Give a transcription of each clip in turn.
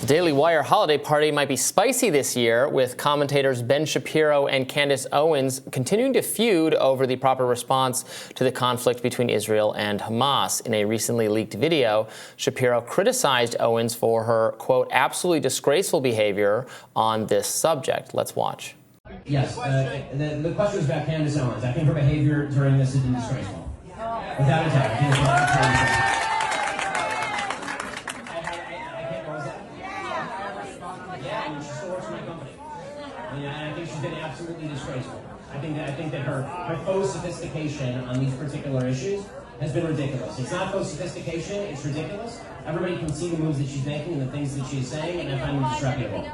Daily Wire holiday party might be spicy this year, with commentators Ben Shapiro and Candace Owens continuing to feud over the proper response to the conflict between Israel and Hamas. In a recently leaked video, Shapiro criticized Owens for her, quote, absolutely disgraceful behavior on this subject. Let's watch. Yes, the question was about Candace Owens. I think her behavior during this has been disgraceful. Without a doubt. I think it's she still works for my company. And I think she's been absolutely disgraceful. I think that her faux sophistication on these particular issues has been ridiculous. It's not faux sophistication, it's ridiculous. Everybody can see the moves that she's making and the things that she's saying, and I find them disreputable.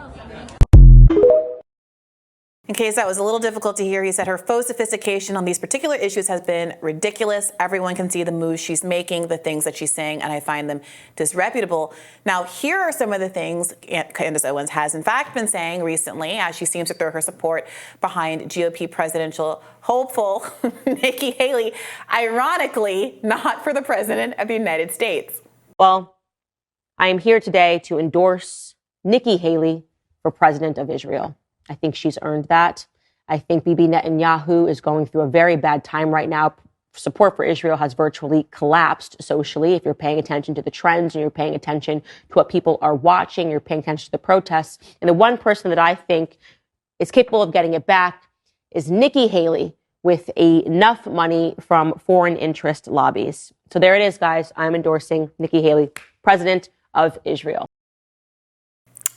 In case that was a little difficult to hear, he said her faux sophistication on these particular issues has been ridiculous. Everyone can see the moves she's making, the things that she's saying, and I find them disreputable. Now, here are some of the things Candace Owens has in fact been saying recently, as she seems to throw her support behind GOP presidential hopeful Nikki Haley, ironically, not for the president of the United States. Well, I am here today to endorse Nikki Haley for president of Israel. I think she's earned that. I think Bibi Netanyahu is going through a very bad time right now. Support for Israel has virtually collapsed socially. If you're paying attention to the trends and you're paying attention to what people are watching, you're paying attention to the protests. And the one person that I think is capable of getting it back is Nikki Haley, with enough money from foreign interest lobbies. So there it is, guys. I'm endorsing Nikki Haley, president of Israel.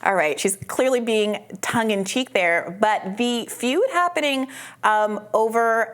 All right, she's clearly being tongue-in-cheek there, but the feud happening over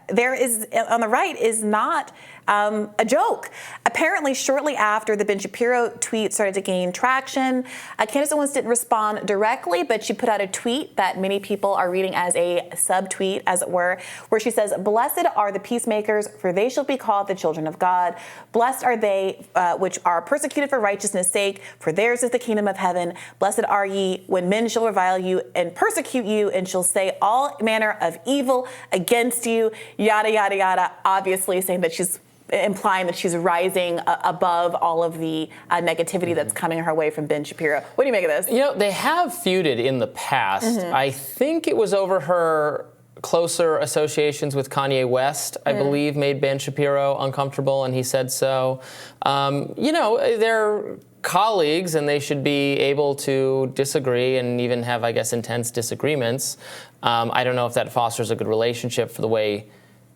there is on the right is not a joke. Apparently, shortly after the Ben Shapiro tweet started to gain traction, Candace Owens didn't respond directly, but she put out a tweet that many people are reading as a subtweet, as it were, where she says, "Blessed are the peacemakers, for they shall be called the children of God. Blessed are they which are persecuted for righteousness' sake, for theirs is the kingdom of heaven. Blessed are ye when men shall revile you and persecute you and shall say all manner of evil against you," yada, yada, yada, obviously saying that she's implying that she's rising above all of the negativity that's coming her way from Ben Shapiro. What do you make of this? You know, they have feuded in the past. I think it was over her closer associations with Kanye West, I believe, made Ben Shapiro uncomfortable, and he said so. You know, they're colleagues, and they should be able to disagree and even have, I guess, intense disagreements. I don't know if that fosters a good relationship for the way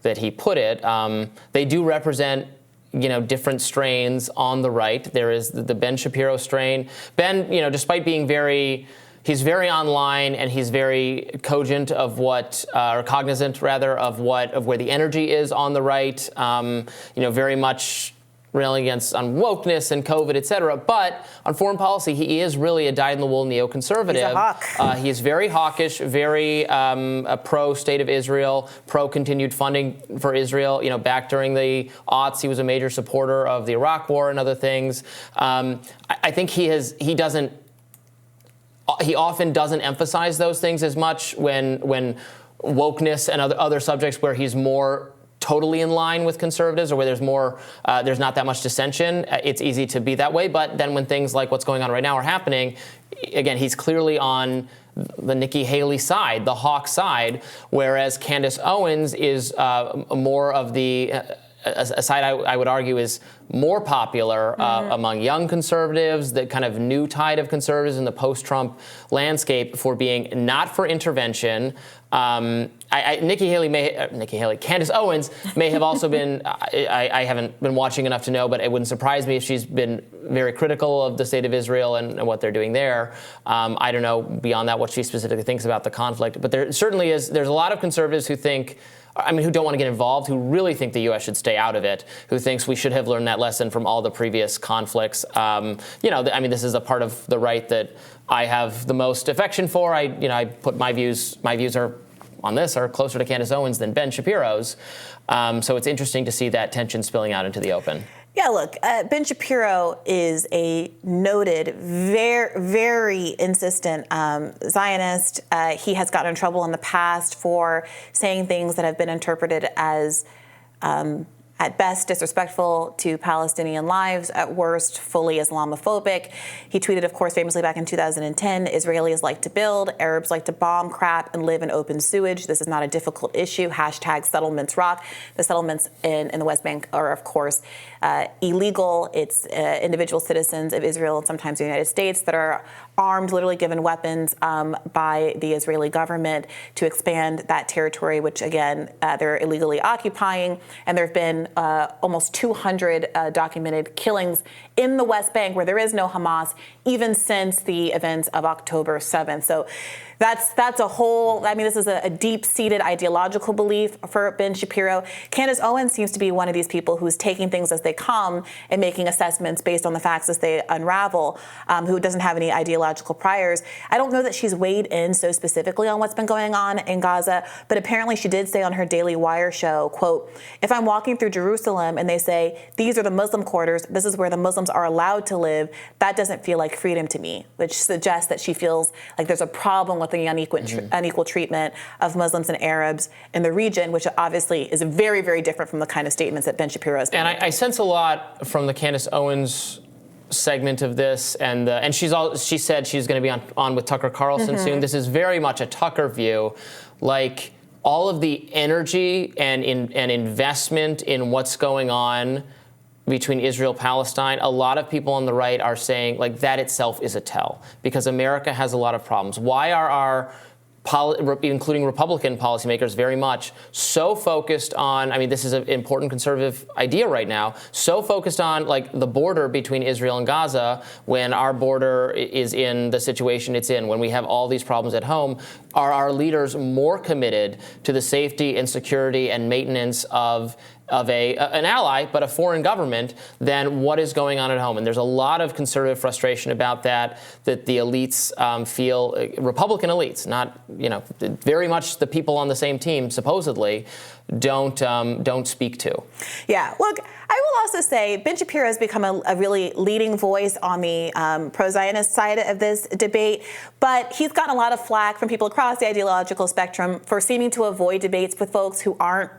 that he put it. They do represent, you know, different strains on the right. There is the Ben Shapiro strain. Ben, you know, despite being he's very online, and he's very cogent of what, or cognizant rather, of where the energy is on the right. You know, very much railing against on wokeness and COVID, et cetera. But on foreign policy, he is really a dyed-in-the-wool neoconservative. He's a hawk. He is very hawkish, very pro-state of Israel, pro-continued funding for Israel. You know, back during the aughts, he was a major supporter of the Iraq War and other things. I think he often doesn't emphasize those things as much when wokeness and other subjects where he's more totally in line with conservatives, or where there's not that much dissension. It's easy to be that way. But then when things like what's going on right now are happening, again, he's clearly on the Nikki Haley side, the hawk side, whereas Candace Owens is more of a side I would argue is more popular among young conservatives, the kind of new tide of conservatives in the post-Trump landscape, for being not for intervention. Candace Owens may have also been, I haven't been watching enough to know, but it wouldn't surprise me if she's been very critical of the state of Israel and what they're doing there. I don't know beyond that what she specifically thinks about the conflict, but there certainly is, there's a lot of conservatives who who don't want to get involved, who really think the U.S. should stay out of it, who thinks we should have learned that lesson from all the previous conflicts. You know, I mean, this is a part of the right that I have the most affection for. I put my views are closer to Candace Owens than Ben Shapiro's. So it's interesting to see that tension spilling out into the open. Yeah, look, Ben Shapiro is a noted, very, very insistent Zionist. He has gotten in trouble in the past for saying things that have been interpreted as at best disrespectful to Palestinian lives, at worst fully Islamophobic. He tweeted, of course, famously back in 2010, Israelis like to build, Arabs like to bomb, crap, and live in open sewage. This is not a difficult issue. Hashtag settlements rock. The settlements in the West Bank are, of course, illegal. It's individual citizens of Israel and sometimes the United States that are armed, literally given weapons by the Israeli government to expand that territory, which, again, they're illegally occupying. And there have been almost 200 documented killings in the West Bank where there is no Hamas, even since the events of October 7th. So that's a whole, I mean, this is a deep-seated ideological belief for Ben Shapiro. Candace Owens seems to be one of these people who's taking things as they come and making assessments based on the facts as they unravel, who doesn't have any ideological priors. I don't know that she's weighed in so specifically on what's been going on in Gaza, but apparently she did say on her Daily Wire show, quote, if I'm walking through Jerusalem and they say, these are the Muslim quarters, this is where the Muslims are allowed to live, that doesn't feel like freedom to me, which suggests that she feels like there's a problem with the unequal treatment of Muslims and Arabs in the region, which obviously is very, very different from the kind of statements that Ben Shapiro has been making. I sense a lot from the Candace Owens segment of this, and she said she's going to be on with Tucker Carlson soon. This is very much a Tucker view, like all of the energy and investment in what's going on between Israel-Palestine, a lot of people on the right are saying, like, that itself is a tell, because America has a lot of problems. Why are our, including Republican policymakers very much, so focused on, I mean, this is an important conservative idea right now, so focused on, like, the border between Israel and Gaza when our border is in the situation it's in, when we have all these problems at home? Are our leaders more committed to the safety and security and maintenance of an ally, but a foreign government, than what is going on at home? And there's a lot of conservative frustration about that the elites feel, Republican elites, not, very much the people on the same team, supposedly, don't speak to. Yeah, look, I will also say Ben Shapiro has become a really leading voice on the pro-Zionist side of this debate, but he's gotten a lot of flack from people across the ideological spectrum for seeming to avoid debates with folks who aren't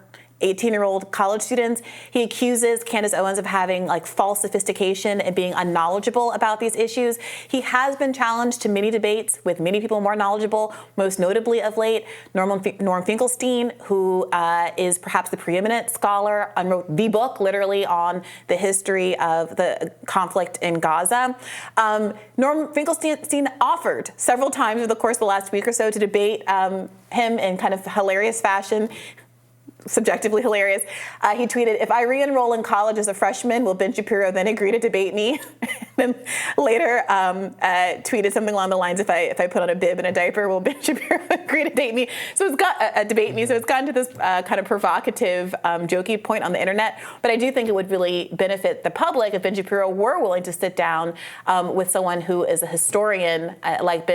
18-year-old college students. He accuses Candace Owens of having false sophistication and being unknowledgeable about these issues. He has been challenged to many debates with many people more knowledgeable, most notably of late, Norm Finkelstein, who is perhaps the preeminent scholar and wrote the book literally on the history of the conflict in Gaza. Norm Finkelstein offered several times over the course of the last week or so to debate him in kind of hilarious fashion. Subjectively hilarious. He tweeted, if I re-enroll in college as a freshman, will Ben Shapiro then agree to debate me? And then later tweeted something along the lines, if I put on a bib and a diaper, will Ben Shapiro agree to date me? So it's got debate me. So it's gotten to this kind of provocative, jokey point on the internet. But I do think it would really benefit the public if Ben Shapiro were willing to sit down with someone who is a historian like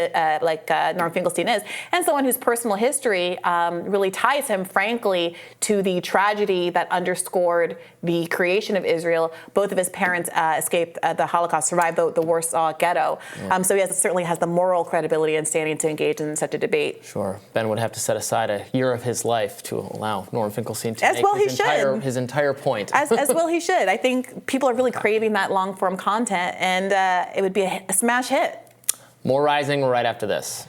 Norm Finkelstein is, and someone whose personal history really ties him, frankly, to the tragedy that underscored the creation of Israel. Both of his parents escaped the Holocaust, survived the Warsaw Ghetto. Yeah. So he certainly has the moral credibility and standing to engage in such a debate. Sure. Ben would have to set aside a year of his life to allow Norm Finkelstein to make his entire point. As well he should. I think people are really craving that long-form content, and it would be a smash hit. More Rising right after this.